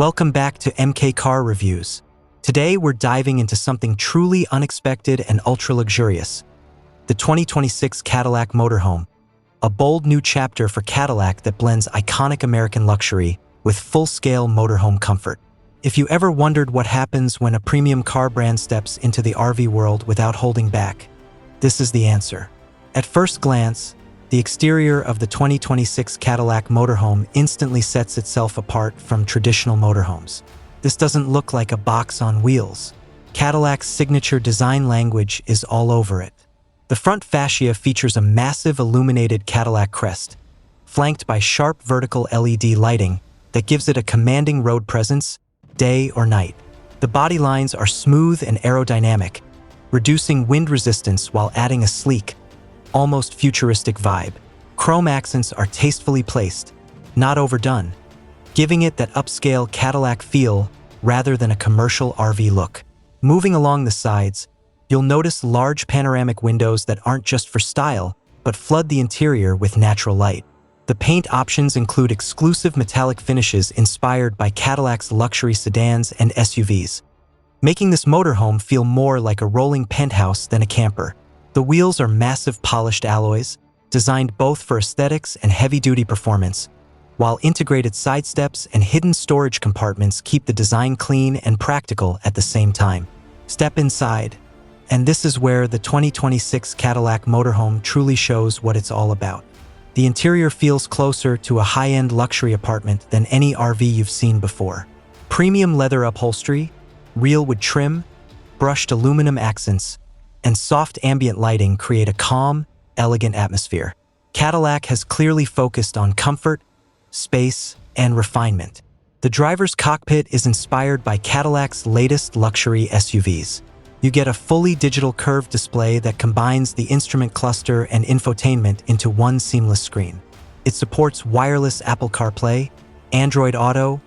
Welcome back to MK Car Reviews. Today we're diving into something truly unexpected and ultra-luxurious. The 2026 Cadillac Motorhome, a bold new chapter for Cadillac that blends iconic American luxury with full-scale motorhome comfort. If you ever wondered what happens when a premium car brand steps into the RV world without holding back, this is the answer. At first glance, the exterior of the 2026 Cadillac Motorhome instantly sets itself apart from traditional motorhomes. This doesn't look like a box on wheels. Cadillac's signature design language is all over it. The front fascia features a massive illuminated Cadillac crest, flanked by sharp vertical LED lighting that gives it a commanding road presence, day or night. The body lines are smooth and aerodynamic, reducing wind resistance while adding a sleek, almost futuristic vibe. Chrome accents are tastefully placed, not overdone, giving it that upscale Cadillac feel rather than a commercial RV look. Moving along the sides, you'll notice large panoramic windows that aren't just for style, but flood the interior with natural light. The paint options include exclusive metallic finishes inspired by Cadillac's luxury sedans and SUVs, making this motorhome feel more like a rolling penthouse than a camper. The wheels are massive polished alloys, designed both for aesthetics and heavy-duty performance, while integrated side steps and hidden storage compartments keep the design clean and practical at the same time. Step inside, and this is where the 2026 Cadillac Motorhome truly shows what it's all about. The interior feels closer to a high-end luxury apartment than any RV you've seen before. Premium leather upholstery, real wood trim, brushed aluminum accents, and soft ambient lighting create a calm, elegant atmosphere. Cadillac has clearly focused on comfort, space, and refinement. The driver's cockpit is inspired by Cadillac's latest luxury SUVs. You get a fully digital curved display that combines the instrument cluster and infotainment into one seamless screen. It supports wireless Apple CarPlay, Android Auto,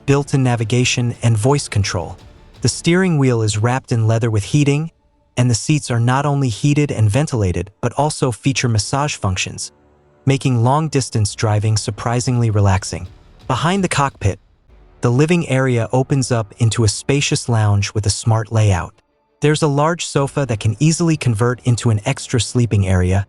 built-in navigation, and voice control. The steering wheel is wrapped in leather with heating, and the seats are not only heated and ventilated, but also feature massage functions, making long-distance driving surprisingly relaxing. Behind the cockpit, the living area opens up into a spacious lounge with a smart layout. There's a large sofa that can easily convert into an extra sleeping area,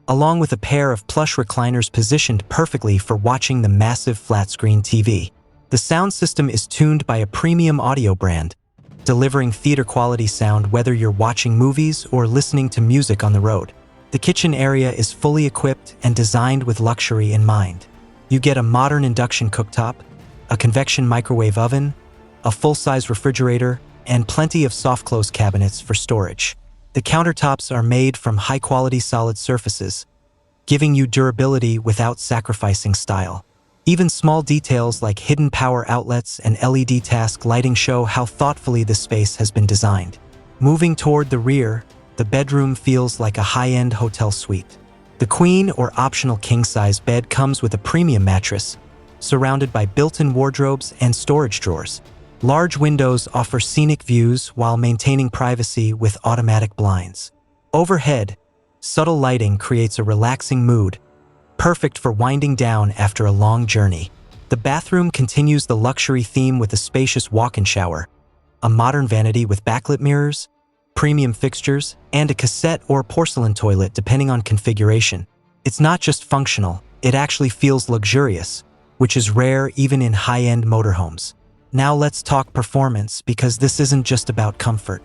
along with a pair of plush recliners positioned perfectly for watching the massive flat-screen TV. The sound system is tuned by a premium audio brand, delivering theater-quality sound whether you're watching movies or listening to music on the road. The kitchen area is fully equipped and designed with luxury in mind. You get a modern induction cooktop, a convection microwave oven, a full-size refrigerator, and plenty of soft-close cabinets for storage. The countertops are made from high-quality solid surfaces, giving you durability without sacrificing style. Even small details like hidden power outlets and LED task lighting show how thoughtfully this space has been designed. Moving toward the rear, the bedroom feels like a high-end hotel suite. The queen or optional king-size bed comes with a premium mattress, surrounded by built-in wardrobes and storage drawers. Large windows offer scenic views while maintaining privacy with automatic blinds. Overhead, subtle lighting creates a relaxing mood, perfect for winding down after a long journey. The bathroom continues the luxury theme with a spacious walk-in shower, a modern vanity with backlit mirrors, premium fixtures, and a cassette or porcelain toilet depending on configuration. It's not just functional, it actually feels luxurious, which is rare even in high-end motorhomes. Now let's talk performance, because this isn't just about comfort.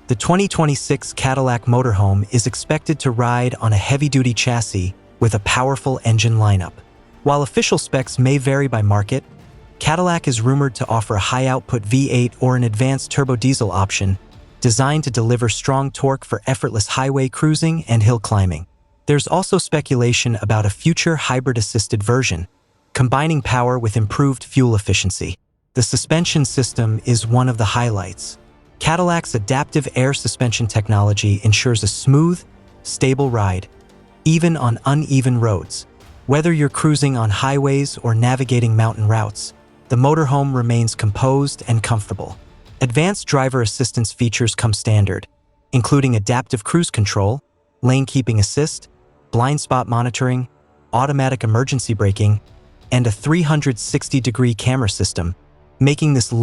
The 2026 Cadillac Motorhome is expected to ride on a heavy-duty chassis with a powerful engine lineup. While official specs may vary by market, Cadillac is rumored to offer a high-output V8 or an advanced turbo diesel option designed to deliver strong torque for effortless highway cruising and hill climbing. There's also speculation about a future hybrid-assisted version, combining power with improved fuel efficiency. The suspension system is one of the highlights. Cadillac's adaptive air suspension technology ensures a smooth, stable ride, even on uneven roads. Whether you're cruising on highways or navigating mountain routes, the motorhome remains composed and comfortable. Advanced driver assistance features come standard, including adaptive cruise control, lane keeping assist, blind spot monitoring, automatic emergency braking, and a 360-degree camera system, making this large